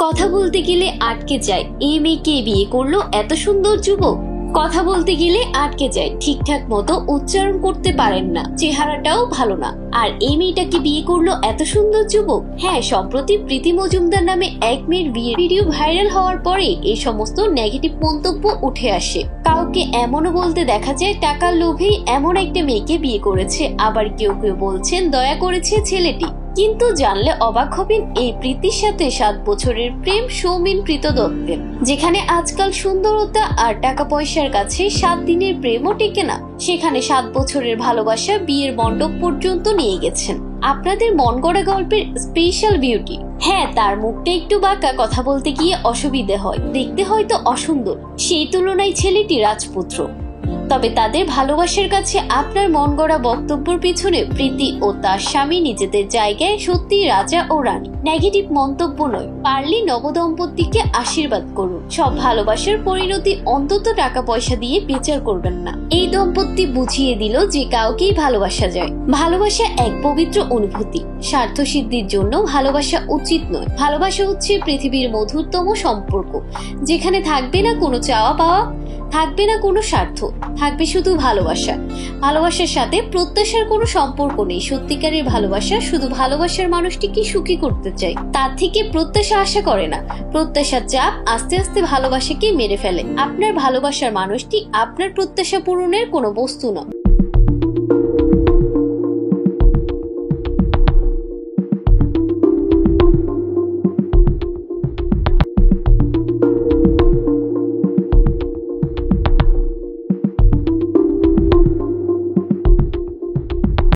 কথা বলতে গেলে আটকে যায়, এই মেয়েকে বিয়ে করলো এত সুন্দর যুবক। কথা বলতে গেলে আটকে যায়, ঠিকঠাক মতো উচ্চারণ করতে পারেন না, চেহারাটাও ভালো না, আর এই মেয়েটাকে বিয়ে করলো এত সুন্দর যুবক। হ্যাঁ, সম্প্রতি প্রীতি মজুমদার নামে এক মেয়ের বিয়ের ভিডিও ভাইরাল হওয়ার পরে এই সমস্ত নেগেটিভ মন্তব্য উঠে আসে। কাউকে এমনও বলতে দেখা যায় টাকার লোভেই এমন একটা মেয়েকে বিয়ে করেছে, আবার কেউ কেউ বলছেন দয়া করেছে ছেলেটি। কিন্তু জানলে অবাক হবেন, এই প্রীতির সাথে 7 বছরের প্রেম সৌমিন প্রীত দত্তের, যেখানে আজকাল সুন্দরতা আর টাকা পয়সার কাছে 7 দিনের প্রেমও টেকে না, সেখানে 7 বছরের ভালোবাসা বিয়ের মণ্ডপ পর্যন্ত নিয়ে গেছেন। আপনাদের মন গড়া গল্পের স্পেশাল বিউটি। হ্যাঁ, তার মুখটা একটু বাঁকা, কথা বলতে গিয়ে অসুবিধে হয়, দেখতে হয়তো অসুন্দর, সেই তুলনায় ছেলেটি রাজপুত্র। তবে তাদের ভালোবাসার কাছে আপনার মন গড়া বক্তব্যের পিছনে প্রীতি ও তার স্বামী নিজেদের জায়গায় সত্যি রাজা ও রানী। নেগেটিভ মন্তব্য নয়, পারলে নবদম্পতিকে আশীর্বাদ করুন। সব ভালোবাসার পরিণতি অন্তত টাকা পয়সা দিয়ে বিচার করবেন না। এই দম্পতি বুঝিয়ে দিল যে কাউকেই ভালোবাসা যায়। ভালোবাসা এক পবিত্র অনুভূতি, স্বার্থ সিদ্ধির জন্য ভালোবাসা উচিত নয়। ভালোবাসা হচ্ছে পৃথিবীর মধুরতম সম্পর্ক, যেখানে থাকবে না কোনো চাওয়া পাওয়া, থাকবে না কোনো স্বার্থ, থাকবে শুধু ভালোবাসা। ভালোবাসার সাথে প্রত্যাশার কোনো সম্পর্ক নেই। সত্যিকারের ভালোবাসা শুধু ভালোবাসার মানুষটিকে সুখী করতে চায়, তার থেকে প্রত্যাশা আশা করে না। প্রত্যাশার চাপ আস্তে আস্তে ভালোবাসাকে মেরে ফেলে। আপনার ভালোবাসার মানুষটি আপনার প্রত্যাশা পূরণের কোনো বস্তু নয়।